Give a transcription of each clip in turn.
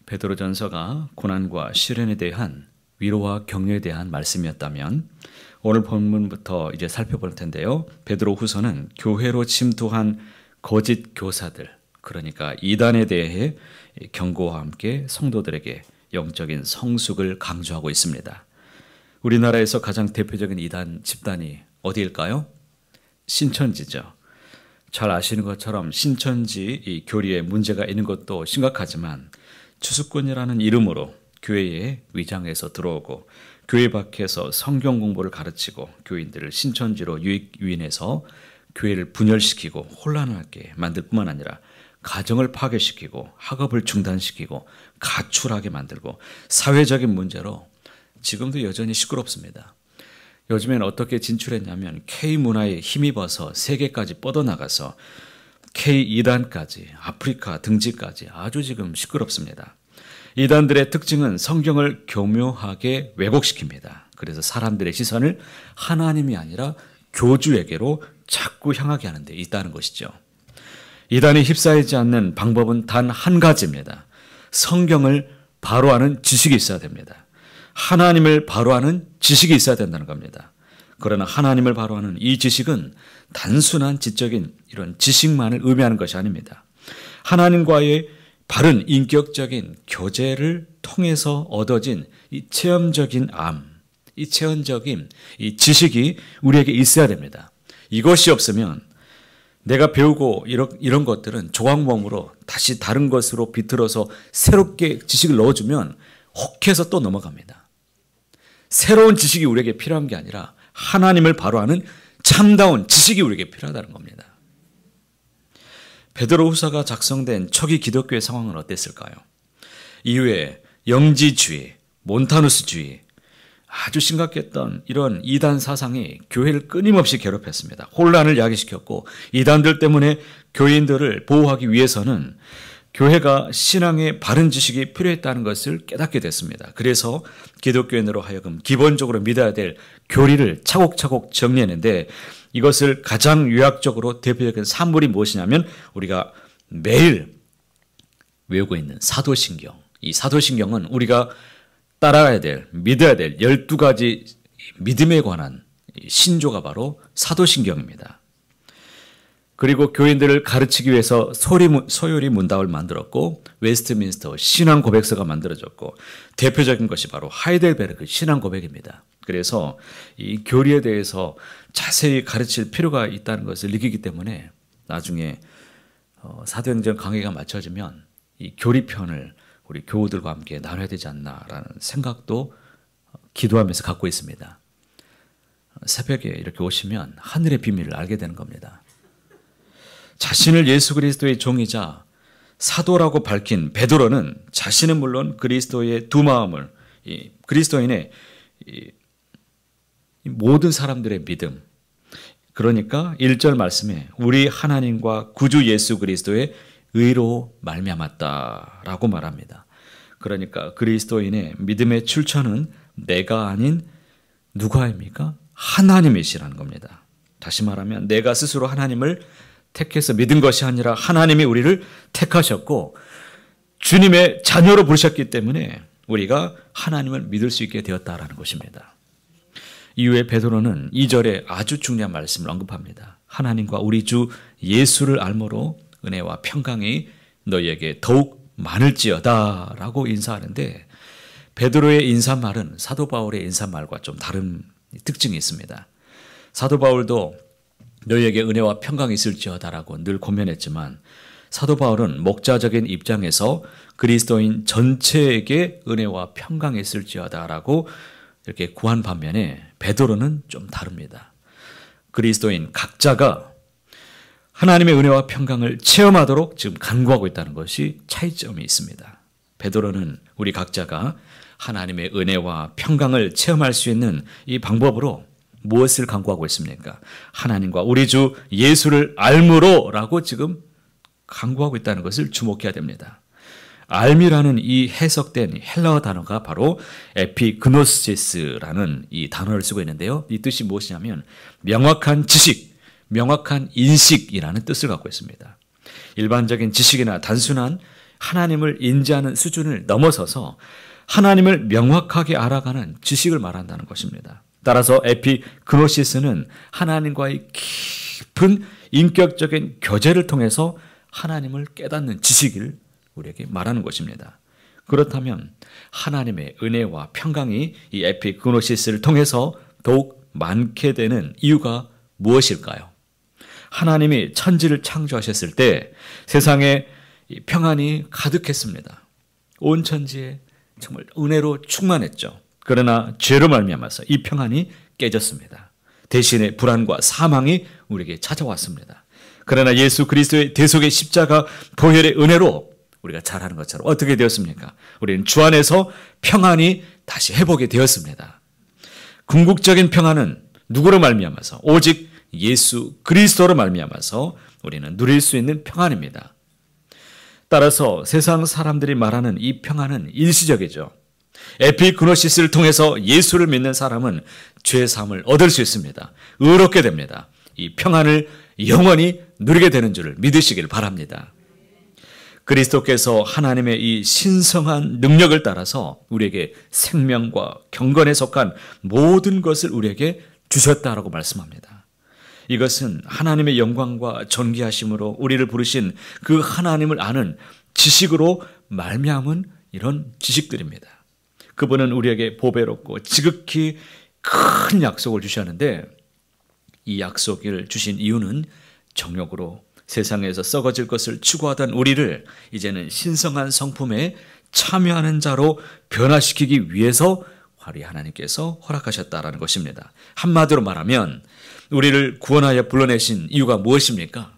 베드로전서가 고난과 시련에 대한 위로와 격려에 대한 말씀이었다면 오늘 본문부터 이제 살펴볼 텐데요. 베드로후서는 교회로 침투한 거짓 교사들, 그러니까 이단에 대해 경고와 함께 성도들에게 영적인 성숙을 강조하고 있습니다. 우리나라에서 가장 대표적인 이단 집단이 어디일까요? 신천지죠. 잘 아시는 것처럼 신천지 이 교리에 문제가 있는 것도 심각하지만 추수꾼이라는 이름으로 교회에 위장해서 들어오고 교회 밖에서 성경 공부를 가르치고 교인들을 신천지로 유인해서 교회를 분열시키고 혼란하게 만들 뿐만 아니라 가정을 파괴시키고 학업을 중단시키고 가출하게 만들고 사회적인 문제로 지금도 여전히 시끄럽습니다. 요즘엔 어떻게 진출했냐면 K문화에 힘입어서 세계까지 뻗어나가서 K2단까지 아프리카 등지까지 아주 지금 시끄럽습니다. 이단들의 특징은 성경을 교묘하게 왜곡시킵니다. 그래서 사람들의 시선을 하나님이 아니라 교주에게로 자꾸 향하게 하는 데 있다는 것이죠. 이단에 휩싸이지 않는 방법은 단 한 가지입니다. 성경을 바로 아는 지식이 있어야 됩니다. 하나님을 바로 아는 지식이 있어야 된다는 겁니다. 그러나 하나님을 바로 아는 이 지식은 단순한 지적인 이런 지식만을 의미하는 것이 아닙니다. 하나님과의 바른 인격적인 교제를 통해서 얻어진 이 체험적인 이 체험적인 이 지식이 우리에게 있어야 됩니다. 이것이 없으면 내가 배우고 이런 것들은 조각몸으로 다시 다른 것으로 비틀어서 새롭게 지식을 넣어주면 혹해서 또 넘어갑니다. 새로운 지식이 우리에게 필요한 게 아니라 하나님을 바로 아는 참다운 지식이 우리에게 필요하다는 겁니다. 베드로후서가 작성된 초기 기독교의 상황은 어땠을까요? 이후에 영지주의, 몬타누스주의, 아주 심각했던 이런 이단 사상이 교회를 끊임없이 괴롭혔습니다. 혼란을 야기시켰고 이단들 때문에 교인들을 보호하기 위해서는 교회가 신앙의 바른 지식이 필요했다는 것을 깨닫게 됐습니다. 그래서 기독교인으로 하여금 기본적으로 믿어야 될 교리를 차곡차곡 정리했는데 이것을 가장 요약적으로 대표적인 산물이 무엇이냐면 우리가 매일 외우고 있는 사도신경. 이 사도신경은 우리가 따라가야 될, 믿어야 될 12가지 믿음에 관한 신조가 바로 사도신경입니다. 그리고 교인들을 가르치기 위해서 소요리 문답을 만들었고 웨스트민스터 신앙 고백서가 만들어졌고 대표적인 것이 바로 하이델베르크 신앙 고백입니다. 그래서 이 교리에 대해서 자세히 가르칠 필요가 있다는 것을 느끼기 때문에 나중에 사도행전 강의가 마쳐지면 이 교리편을 우리 교우들과 함께 나눠야 되지 않나라는 생각도 기도하면서 갖고 있습니다. 새벽에 이렇게 오시면 하늘의 비밀을 알게 되는 겁니다. 자신을 예수 그리스도의 종이자 사도라고 밝힌 베드로는 자신은 물론 그리스도의 두 마음을 그리스도인의 모든 사람들의 믿음, 그러니까 1절 말씀에 우리 하나님과 구주 예수 그리스도의 의로 말미암았다라고 말합니다. 그러니까 그리스도인의 믿음의 출처는 내가 아닌 누가입니까? 하나님이시라는 겁니다. 다시 말하면 내가 스스로 하나님을 택해서 믿은 것이 아니라 하나님이 우리를 택하셨고 주님의 자녀로 부르셨기 때문에 우리가 하나님을 믿을 수 있게 되었다라는 것입니다. 이후에 베드로는 2절에 아주 중요한 말씀을 언급합니다. 하나님과 우리 주 예수를 알므로 은혜와 평강이 너희에게 더욱 많을지어다 라고 인사하는데 베드로의 인사말은 사도 바울의 인사말과 좀 다른 특징이 있습니다. 사도 바울도 너희에게 은혜와 평강이 있을지어다라고 늘 권면했지만 사도 바울은 목자적인 입장에서 그리스도인 전체에게 은혜와 평강이 있을지어다라고 이렇게 구한 반면에 베드로는 좀 다릅니다. 그리스도인 각자가 하나님의 은혜와 평강을 체험하도록 지금 간구하고 있다는 것이 차이점이 있습니다. 베드로는 우리 각자가 하나님의 은혜와 평강을 체험할 수 있는 이 방법으로 무엇을 간구하고 있습니까? 하나님과 우리 주 예수를 알므로라고 지금 간구하고 있다는 것을 주목해야 됩니다. 알미라는 이 해석된 헬라어 단어가 바로 에피그노시스라는 이 단어를 쓰고 있는데요. 이 뜻이 무엇이냐면 명확한 지식, 명확한 인식이라는 뜻을 갖고 있습니다. 일반적인 지식이나 단순한 하나님을 인지하는 수준을 넘어서서 하나님을 명확하게 알아가는 지식을 말한다는 것입니다. 따라서 에피그노시스는 하나님과의 깊은 인격적인 교제를 통해서 하나님을 깨닫는 지식을 우리에게 말하는 것입니다. 그렇다면 하나님의 은혜와 평강이 이 에피그노시스를 통해서 더욱 많게 되는 이유가 무엇일까요? 하나님이 천지를 창조하셨을 때 세상에 평안이 가득했습니다. 온 천지에 정말 은혜로 충만했죠. 그러나 죄로 말미암아서 이 평안이 깨졌습니다. 대신에 불안과 사망이 우리에게 찾아왔습니다. 그러나 예수 그리스도의 대속의 십자가 보혈의 은혜로 우리가 잘 아는 것처럼 어떻게 되었습니까? 우리는 주 안에서 평안이 다시 회복이 되었습니다. 궁극적인 평안은 누구로 말미암아서? 오직 예수 그리스도로 말미암아서 우리는 누릴 수 있는 평안입니다. 따라서 세상 사람들이 말하는 이 평안은 일시적이죠. 에피그노시스를 통해서 예수를 믿는 사람은 죄사함을 얻을 수 있습니다. 의롭게 됩니다. 이 평안을 영원히 누리게 되는 줄을 믿으시길 바랍니다. 그리스도께서 하나님의 이 신성한 능력을 따라서 우리에게 생명과 경건에 속한 모든 것을 우리에게 주셨다라고 말씀합니다. 이것은 하나님의 영광과 존귀하심으로 우리를 부르신 그 하나님을 아는 지식으로 말미암은 이런 지식들입니다. 그분은 우리에게 보배롭고 지극히 큰 약속을 주셨는데 이 약속을 주신 이유는 정욕으로 세상에서 썩어질 것을 추구하던 우리를 이제는 신성한 성품에 참여하는 자로 변화시키기 위해서 화려히 하나님께서 허락하셨다라는 것입니다. 한마디로 말하면 우리를 구원하여 불러내신 이유가 무엇입니까?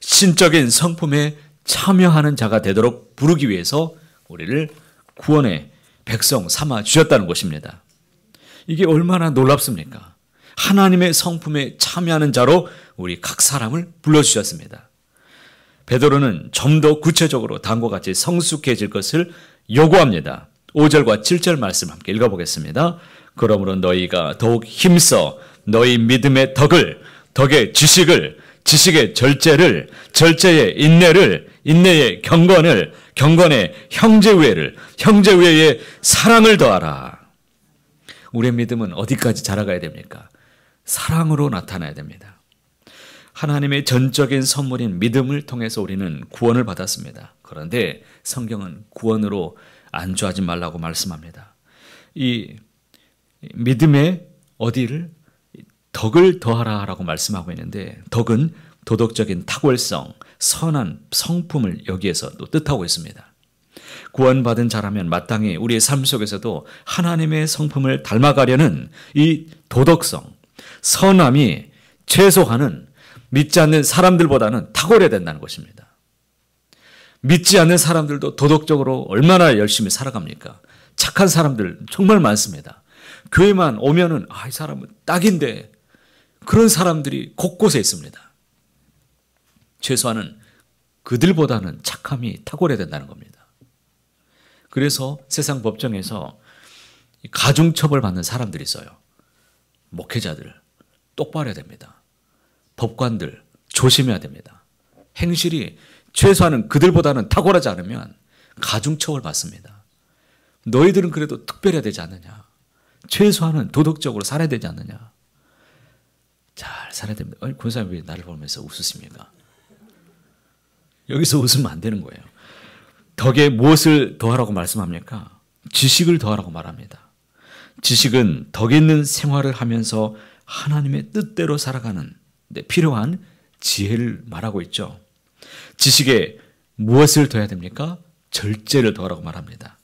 신적인 성품에 참여하는 자가 되도록 부르기 위해서 우리를 구원의 백성 삼아 주셨다는 것입니다. 이게 얼마나 놀랍습니까? 하나님의 성품에 참여하는 자로 우리 각 사람을 불러주셨습니다. 베드로는 좀 더 구체적으로 다음과 같이 성숙해질 것을 요구합니다. 5절과 7절 말씀 함께 읽어보겠습니다. 그러므로 너희가 더욱 힘써 너희 믿음의 덕을, 덕의 지식을, 지식의 절제를, 절제의 인내를, 인내의 경건을, 경건의 형제우애를, 형제우애의 사랑을 더하라. 우리의 믿음은 어디까지 자라가야 됩니까? 사랑으로 나타나야 됩니다. 하나님의 전적인 선물인 믿음을 통해서 우리는 구원을 받았습니다. 그런데 성경은 구원으로 안주하지 말라고 말씀합니다. 이 믿음의 어디를 덕을 더하라라고 말씀하고 있는데 덕은 도덕적인 탁월성, 선한 성품을 여기에서 또 뜻하고 있습니다. 구원받은 자라면 마땅히 우리의 삶 속에서도 하나님의 성품을 닮아가려는 이 도덕성, 선함이 최소한은 믿지 않는 사람들보다는 탁월해야 된다는 것입니다. 믿지 않는 사람들도 도덕적으로 얼마나 열심히 살아갑니까? 착한 사람들 정말 많습니다. 교회만 오면은 이 사람은 딱인데 그런 사람들이 곳곳에 있습니다. 최소한은 그들보다는 착함이 탁월해야 된다는 겁니다. 그래서 세상 법정에서 가중처벌 받는 사람들이 있어요. 목회자들 똑바로 해야 됩니다. 법관들 조심해야 됩니다. 행실이 최소한은 그들보다는 탁월하지 않으면 가중처벌 받습니다. 너희들은 그래도 특별해야 되지 않느냐. 최소한은 도덕적으로 살아야 되지 않느냐. 잘 살아야 됩니다. 권사님 왜 나를 보면서 웃으십니까? 여기서 웃으면 안 되는 거예요. 덕에 무엇을 더하라고 말씀합니까? 지식을 더하라고 말합니다. 지식은 덕 있는 생활을 하면서 하나님의 뜻대로 살아가는 데 필요한 지혜를 말하고 있죠. 지식에 무엇을 더해야 됩니까? 절제를 더하라고 말합니다.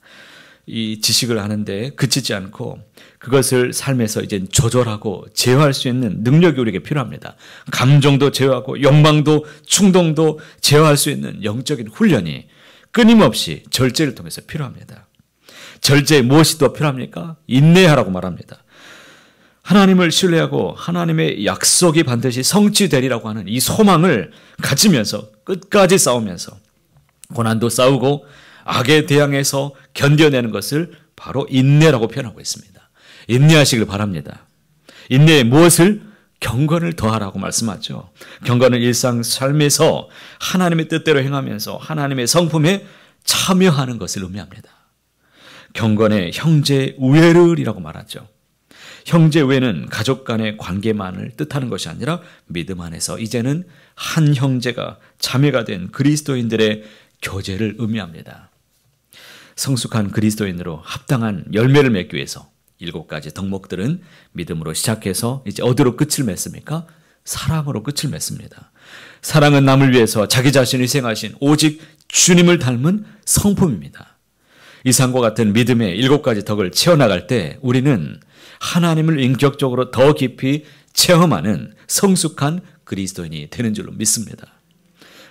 이 지식을 하는데 그치지 않고 그것을 삶에서 이제 조절하고 제어할 수 있는 능력이 우리에게 필요합니다. 감정도 제어하고 욕망도 충동도 제어할 수 있는 영적인 훈련이 끊임없이 절제를 통해서 필요합니다. 절제에 무엇이 더 필요합니까? 인내하라고 말합니다. 하나님을 신뢰하고 하나님의 약속이 반드시 성취되리라고 하는 이 소망을 가지면서 끝까지 싸우면서 고난도 싸우고 악에 대항해서 견뎌내는 것을 바로 인내라고 표현하고 있습니다. 인내하시길 바랍니다. 인내에 무엇을? 경건을 더하라고 말씀하죠. 경건은 일상 삶에서 하나님의 뜻대로 행하면서 하나님의 성품에 참여하는 것을 의미합니다. 경건의 형제 우애를이라고 말하죠. 형제 우애는 가족 간의 관계만을 뜻하는 것이 아니라 믿음 안에서 이제는 한 형제가 자매가 된 그리스도인들의 교제를 의미합니다. 성숙한 그리스도인으로 합당한 열매를 맺기 위해서 7가지 덕목들은 믿음으로 시작해서 이제 어디로 끝을 맺습니까? 사랑으로 끝을 맺습니다. 사랑은 남을 위해서 자기 자신을 희생하신 오직 주님을 닮은 성품입니다. 이상과 같은 믿음의 7가지 덕을 채워나갈 때 우리는 하나님을 인격적으로 더 깊이 체험하는 성숙한 그리스도인이 되는 줄로 믿습니다.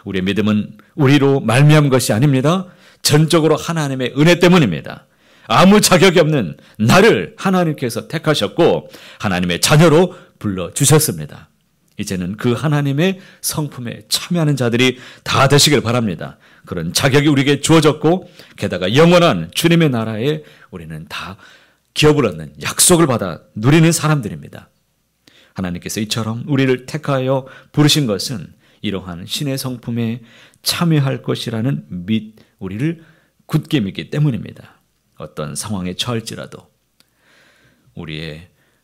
우리의 믿음은 우리로 말미암은 것이 아닙니다. 전적으로 하나님의 은혜 때문입니다. 아무 자격이 없는 나를 하나님께서 택하셨고 하나님의 자녀로 불러주셨습니다. 이제는 그 하나님의 성품에 참여하는 자들이 다 되시길 바랍니다. 그런 자격이 우리에게 주어졌고 게다가 영원한 주님의 나라에 우리는 다 기업을 얻는 약속을 받아 누리는 사람들입니다. 하나님께서 이처럼 우리를 택하여 부르신 것은 이러한 신의 성품에 참여할 것이라는 우리를 굳게 믿기 때문입니다. 어떤 상황에 처할지라도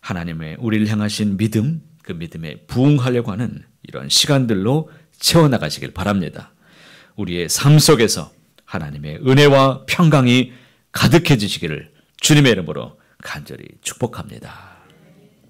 하나님의 우리를 향하신 믿음, 그 믿음에 부응하려고 하는 이런 시간들로 채워나가시길 바랍니다. 우리의 삶 속에서 하나님의 은혜와 평강이 가득해지시기를 주님의 이름으로 간절히 축복합니다.